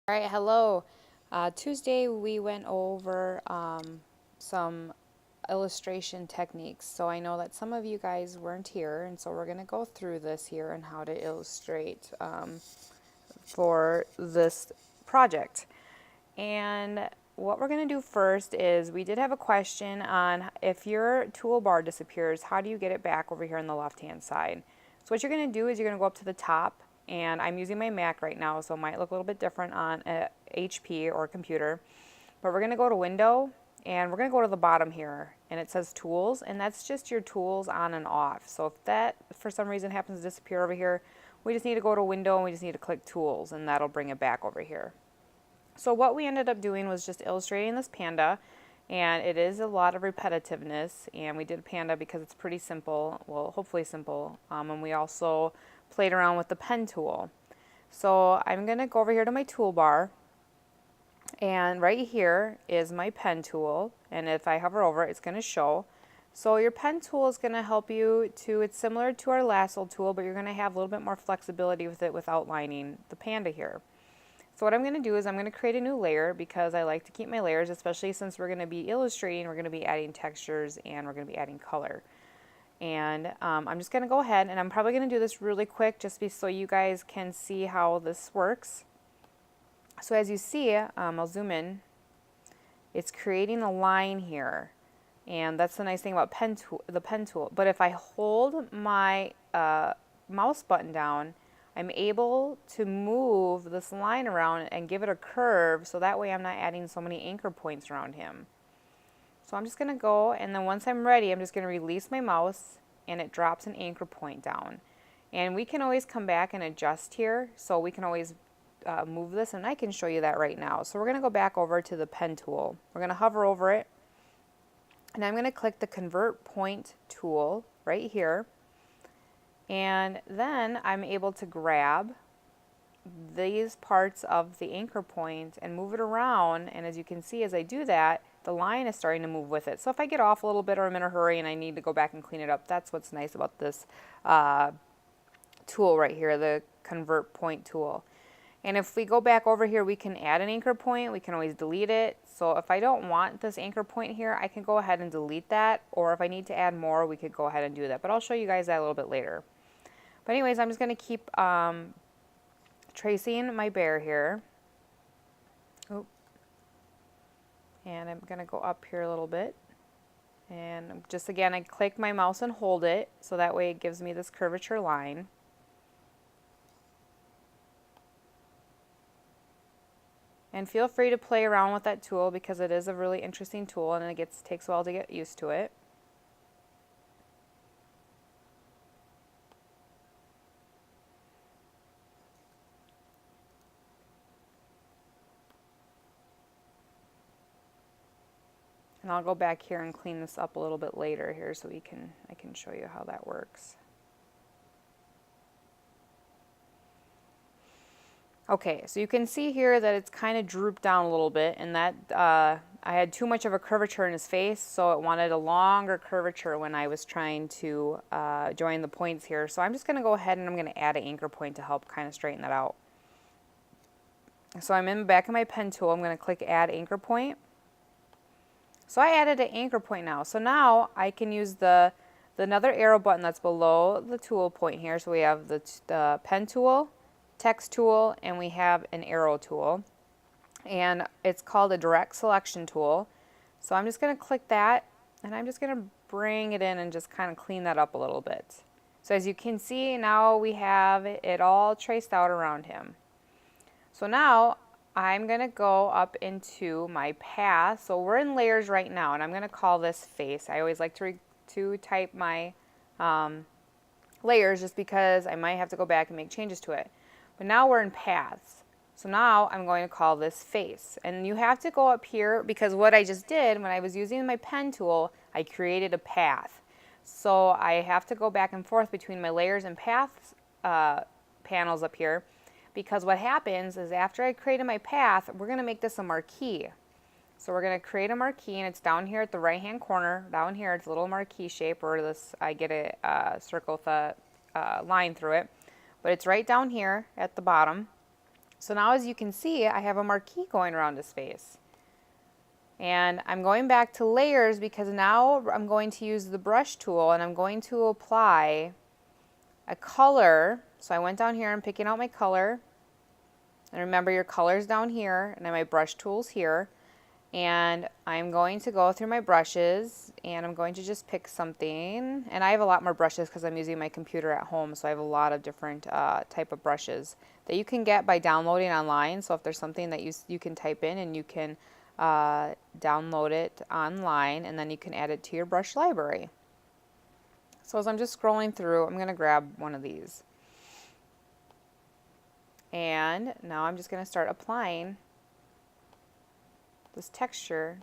All right, hello. Tuesday we went over some illustration techniques. So I know that some of you guys weren't here, and so we're going to go through this here and how to illustrate for this project. And what we're going to do first is we did have a question on if your toolbar disappears, how do you get it back over here on the left-hand side? So what you're going to do is you're going to go up to the top, and I'm using my Mac right now, so it might look a little bit different on a HP or a computer. But we're going to go to Window, and we're going to go to the bottom here, and it says Tools, and that's just your tools on and off. So if that, for some reason, happens to disappear over here, we just need to go to Window, and we just need to click Tools, and that'll bring it back over here. So what we ended up doing was just illustrating this panda, and it is a lot of repetitiveness, and we did panda because it's pretty simple, well, hopefully simple, and we also played around with the pen tool. So I'm going to go over here to my toolbar, and right here is my pen tool, and if I hover over it, it's going to show. So your pen tool is going to help you to, it's similar to our lasso tool, but you're going to have a little bit more flexibility with it with outlining the panda here. So what I'm going to do is I'm going to create a new layer because I like to keep my layers, especially since we're going to be illustrating, we're going to be adding textures, and we're going to be adding color. And I'm just going to go ahead, and I'm probably going to do this really quick just so you guys can see how this works. So as you see, I'll zoom in, it's creating a line here. And that's the nice thing about the pen tool. But if I hold my mouse button down, I'm able to move this line around and give it a curve so that way I'm not adding so many anchor points around him. So I'm just going to go, and then once I'm ready, I'm just going to release my mouse and it drops an anchor point down. And we can always come back and adjust here, so we can always move this, and I can show you that right now. So we're going to go back over to the pen tool. We're going to hover over it, and I'm going to click the Convert Point tool right here. And then I'm able to grab these parts of the anchor point and move it around, and as you can see, as I do that, the line is starting to move with it. So if I get off a little bit or I'm in a hurry and I need to go back and clean it up, that's what's nice about this tool right here, the Convert Point tool. And if we go back over here, we can add an anchor point, we can always delete it. So if I don't want this anchor point here, I can go ahead and delete that, or if I need to add more, we could go ahead and do that. But I'll show you guys that a little bit later. But anyways, I'm just going to keep tracing my bear here. Oop. And I'm going to go up here a little bit. And just again, I click my mouse and hold it, so that way it gives me this curvature line. And feel free to play around with that tool because it is a really interesting tool, and it takes a while to get used to it. And I'll go back here and clean this up a little bit later here so I can show you how that works. Okay, so you can see here that it's kind of drooped down a little bit, and that I had too much of a curvature in his face, so it wanted a longer curvature when I was trying to join the points here. So I'm just going to go ahead and I'm going to add an anchor point to help kind of straighten that out. So I'm in the back of my pen tool, I'm going to click Add Anchor Point. So I added an anchor point now. So now I can use the another arrow button that's below the tool point here. So we have the pen tool, text tool, and we have an arrow tool. And it's called a direct selection tool. So I'm just going to click that, and I'm just going to bring it in and just kind of clean that up a little bit. So as you can see, now we have it all traced out around him. So now I'm going to go up into my path. So we're in layers right now, and I'm going to call this face. I always like to type my layers just because I might have to go back and make changes to it. But now we're in paths. So now I'm going to call this face. And you have to go up here because what I just did when I was using my pen tool, I created a path. So I have to go back and forth between my layers and paths panels up here. Because what happens is after I created my path, we're going to make this a marquee. So we're going to create a marquee, and it's down here at the right hand corner. Down here, it's a little marquee shape, or this I get a circle with a line through it. But it's right down here at the bottom. So now as you can see, I have a marquee going around his face. And I'm going back to layers because now I'm going to use the brush tool and I'm going to apply a color. So I went down here and picking out my color. And remember your color's down here and then my brush tool's here. And I'm going to go through my brushes and I'm going to just pick something. And I have a lot more brushes because I'm using my computer at home, so I have a lot of different type of brushes that you can get by downloading online. So if there's something that you can type in and you can download it online and then you can add it to your brush library. So as I'm just scrolling through, I'm going to grab one of these. And now I'm just going to start applying this texture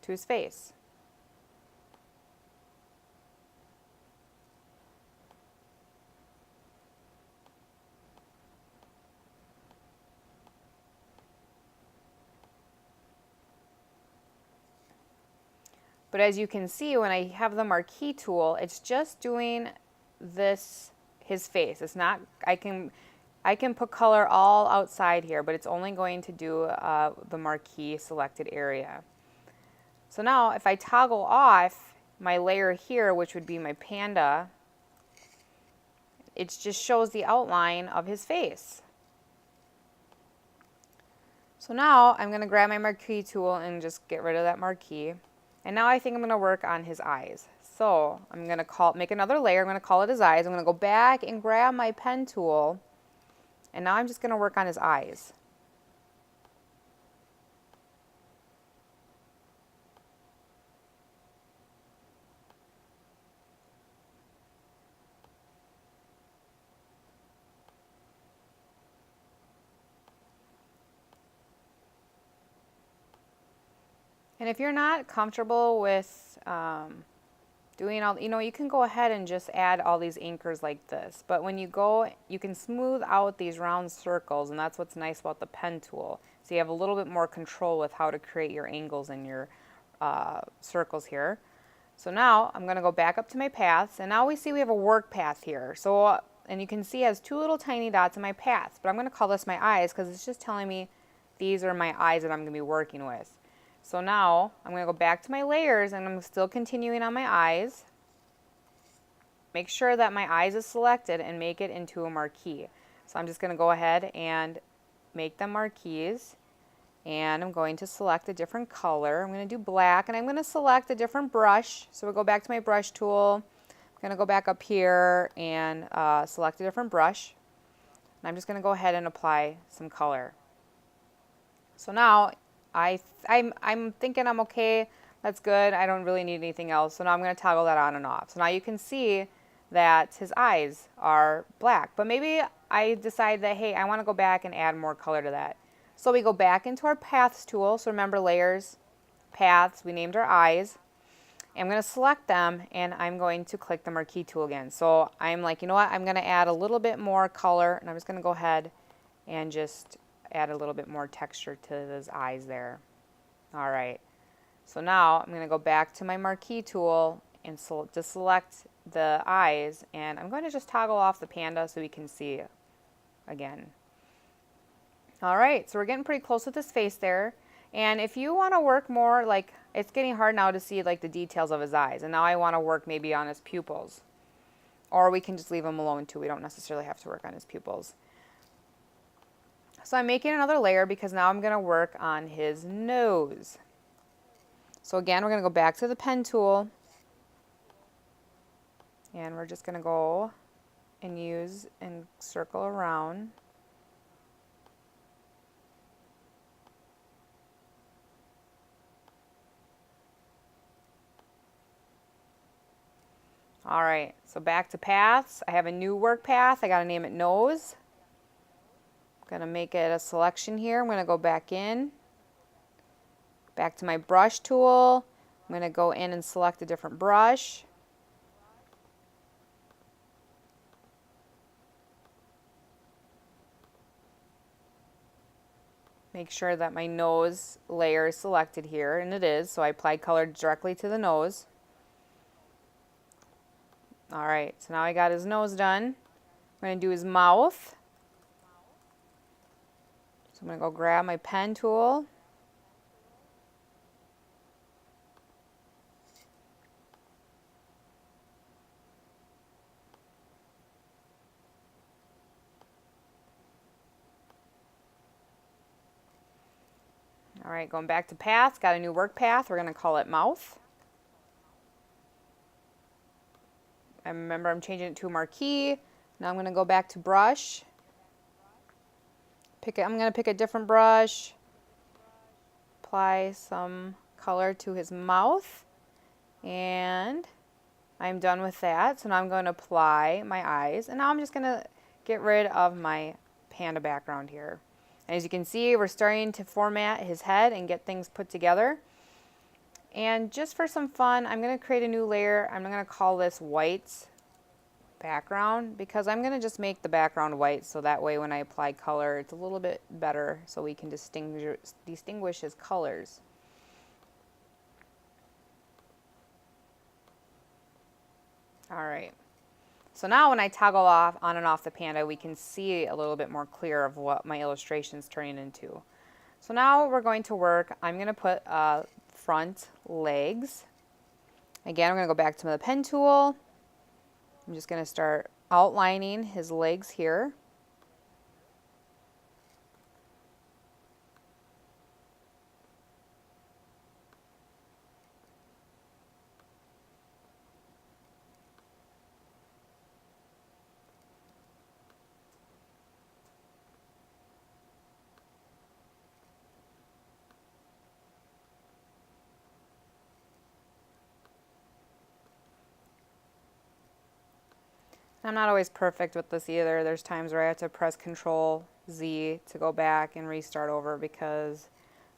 to his face. But as you can see, when I have the marquee tool, it's just doing this, his face. It's not, I can put color all outside here, but it's only going to do the marquee selected area. So now if I toggle off my layer here, which would be my panda, it just shows the outline of his face. So now I'm going to grab my marquee tool and just get rid of that marquee. And now I think I'm going to work on his eyes. So I'm going to make another layer. I'm going to call it his eyes. I'm going to go back and grab my pen tool. And now I'm just going to work on his eyes. And if you're not comfortable with doing all, you can go ahead and just add all these anchors like this. But when you go, you can smooth out these round circles, and that's what's nice about the pen tool. So you have a little bit more control with how to create your angles and your circles here. So now I'm going to go back up to my paths, and now we see we have a work path here. So, and you can see it has two little tiny dots in my paths, but I'm going to call this my eyes because it's just telling me these are my eyes that I'm going to be working with. So now I'm going to go back to my layers and I'm still continuing on my eyes. Make sure that my eyes is selected and make it into a marquee. So I'm just going to go ahead and make them marquees. And I'm going to select a different color. I'm going to do black and I'm going to select a different brush. So we'll go back to my brush tool. I'm going to go back up here and select a different brush. And I'm just going to go ahead and apply some color. So now I'm thinking I'm okay, that's good, I don't really need anything else. So now I'm going to toggle that on and off. So now you can see that his eyes are black, but maybe I decide that, hey, I want to go back and add more color to that. So we go back into our paths tool. So remember layers, paths, we named our eyes. I'm going to select them and I'm going to click the marquee tool again. So I'm like, you know what, I'm going to add a little bit more color and I'm just going to go ahead and just add a little bit more texture to those eyes there. All right, so now I'm going to go back to my marquee tool and just select the eyes, and I'm going to just toggle off the panda so we can see again. All right, so we're getting pretty close with his face there. And if you want to work more, like it's getting hard now to see like the details of his eyes, and now I want to work maybe on his pupils. Or we can just leave him alone too. We don't necessarily have to work on his pupils. So I'm making another layer because now I'm going to work on his nose. So again, we're going to go back to the pen tool. And we're just going to go and use and circle around. All right, so back to paths. I have a new work path. I got to name it nose. I'm going to make it a selection here. I'm going to go back in, back to my brush tool. I'm going to go in and select a different brush. Make sure that my nose layer is selected here, and it is, so I applied color directly to the nose. All right, so now I got his nose done. I'm going to do his mouth. I'm going to go grab my pen tool. All right, going back to path, got a new work path. We're going to call it mouth. I remember I'm changing it to a marquee. Now I'm going to go back to brush. I'm going to pick a different brush. Apply some color to his mouth. And I'm done with that. So now I'm going to apply my eyes. And now I'm just going to get rid of my panda background here. And as you can see, we're starting to format his head and get things put together. And just for some fun, I'm going to create a new layer. I'm going to call this white background because I'm going to just make the background white so that way when I apply color, it's a little bit better so we can distinguish his colors. All right. So now when I toggle off on and off the panda, we can see a little bit more clear of what my illustration is turning into. So now we're going to work, I'm going to put front legs. Again, I'm going to go back to the pen tool. I'm just going to start outlining his legs here. I'm not always perfect with this either. There's times where I have to press Control Z to go back and restart over because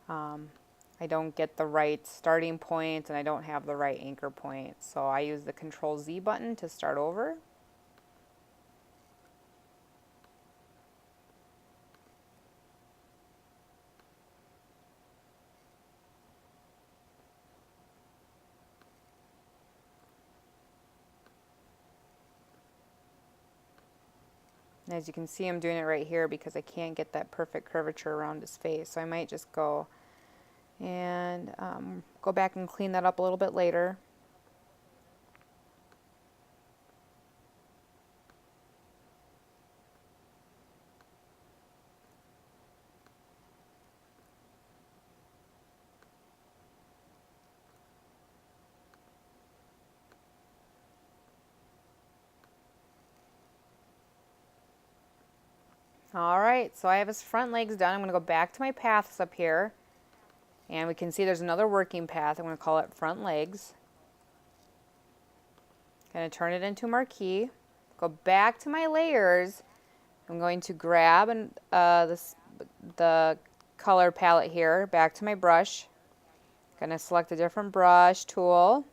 I don't get the right starting point and I don't have the right anchor point. So I use the Control Z button to start over. And as you can see, I'm doing it right here because I can't get that perfect curvature around his face. So I might just go and go back and clean that up a little bit later. All right, so I have his front legs done. I'm going to go back to my paths up here. And we can see there's another working path. I'm going to call it front legs. Going to turn it into marquee. Go back to my layers. I'm going to grab the color palette here, back to my brush. Going to select a different brush tool.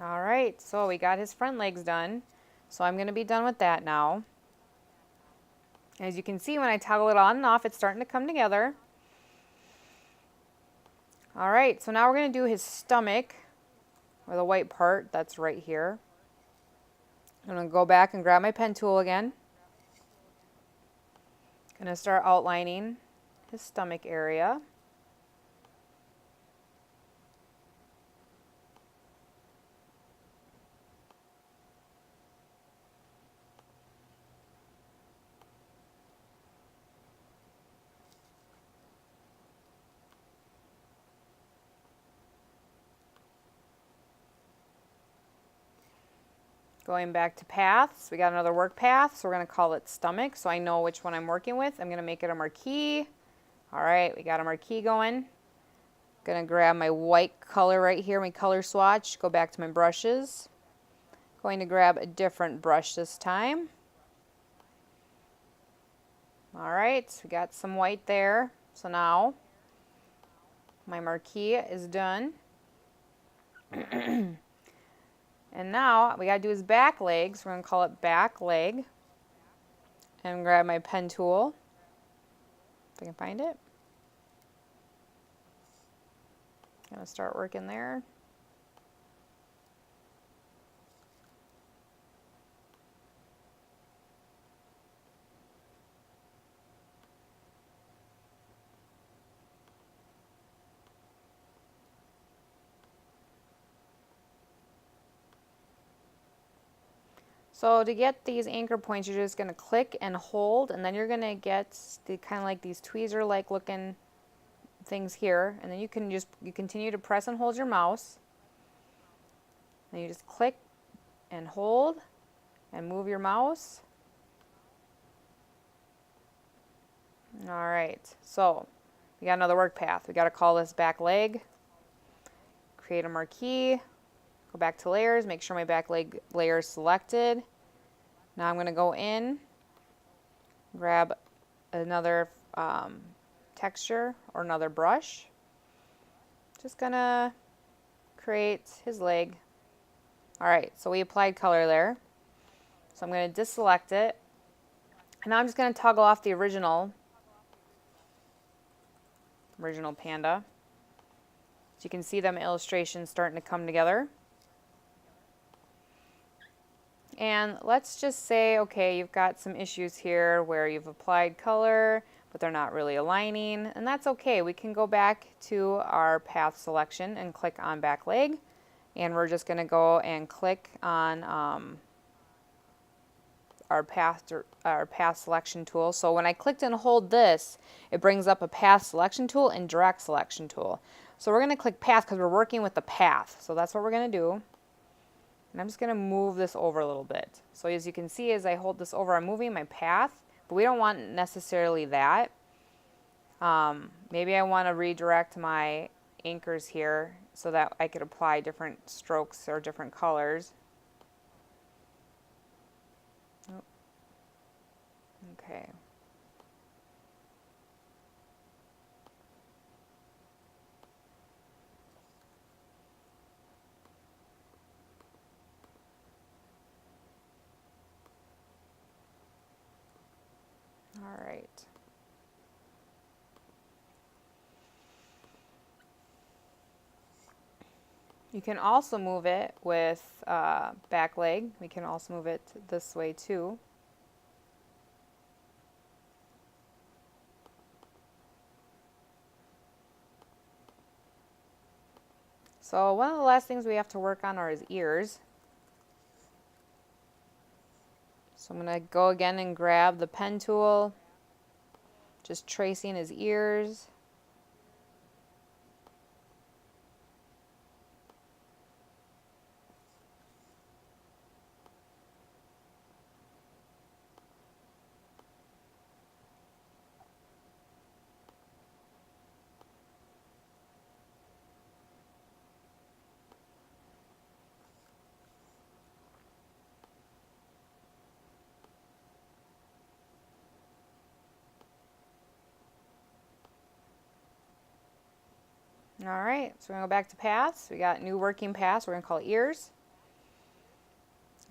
All right, so we got his front legs done. So I'm going to be done with that now. As you can see, when I toggle it on and off, it's starting to come together. All right, so now we're going to do his stomach, or the white part that's right here. I'm going to go back and grab my pen tool again. Going to start outlining his stomach area. Going back to paths, we got another work path, so we're going to call it stomach, so I know which one I'm working with. I'm going to make it a marquee. All right, we got a marquee going. Going to grab my white color right here, my color swatch, go back to my brushes. Going to grab a different brush this time. All right, we got some white there. So now my marquee is done. And now we gotta do his back legs. We're gonna call it back leg. And grab my pen tool, if I can find it. Gonna start working there. So to get these anchor points, you're just going to click and hold, and then you're going to get the kind of like these tweezer-like looking things here, and then you continue to press and hold your mouse. Then you just click and hold and move your mouse. All right, so we got another work path. We got to call this back leg, create a marquee, go back to layers, make sure my back leg layer is selected. Now I'm going to go in, grab another texture or another brush. Just going to create his leg. All right, so we applied color there. So I'm going to deselect it. And now I'm just going to toggle off the original Panda. So you can see them illustrations starting to come together. And let's just say, okay, you've got some issues here where you've applied color, but they're not really aligning, and that's okay. We can go back to our path selection and click on back leg, and we're just going to go and click on our path selection tool. So when I clicked and hold this, it brings up a path selection tool and direct selection tool. So we're going to click path because we're working with the path. So that's what we're going to do. And I'm just going to move this over a little bit. So as you can see, as I hold this over, I'm moving my path, but we don't want necessarily that. Maybe I want to redirect my anchors here so that I could apply different strokes or different colors. Oh. Okay. All right. You can also move it with back leg. We can also move it this way too. So one of the last things we have to work on are his ears. So I'm going to go again and grab the pen tool, just tracing his ears. All right, so we're going to go back to paths. We got new working paths. We're going to call it ears.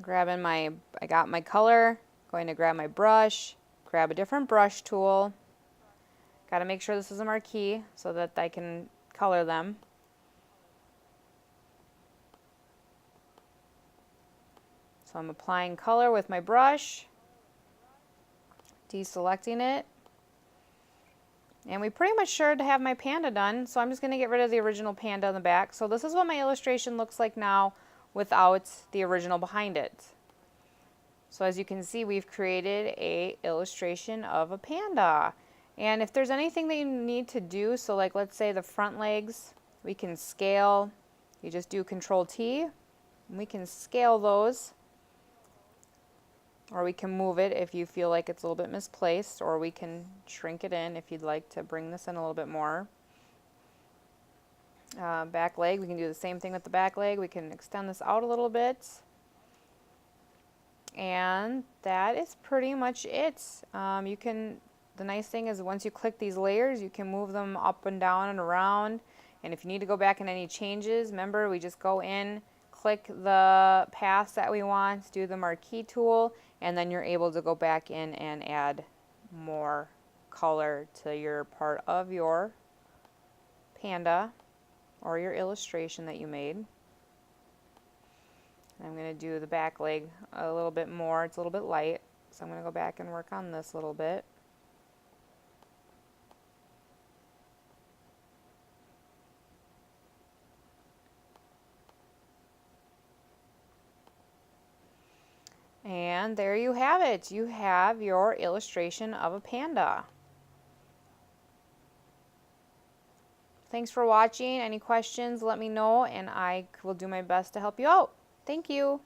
I got my color, going to grab my brush, grab a different brush tool. Got to make sure this is a marquee so that I can color them. So I'm applying color with my brush, deselecting it. And we pretty much sure to have my panda done, so I'm just going to get rid of the original panda in the back. So this is what my illustration looks like now without the original behind it. So as you can see, we've created a illustration of a panda. And if there's anything that you need to do, so like let's say the front legs, we can scale. You just do Control T, and we can scale those. Or we can move it if you feel like it's a little bit misplaced, or we can shrink it in if you'd like to bring this in a little bit more. Back leg, we can do the same thing with the back leg. We can extend this out a little bit. And that is pretty much it. The nice thing is once you click these layers, you can move them up and down and around. And if you need to go back in any changes, remember we just go in, click the paths that we want, do the marquee tool, and then you're able to go back in and add more color to your part of your panda. or your illustration that you made. I'm going to do the back leg a little bit more. It's a little bit light, so I'm going to go back and work on this a little bit. And there you have it. You have your illustration of a panda. Thanks for watching. Any questions, let me know, and I will do my best to help you out. Thank you.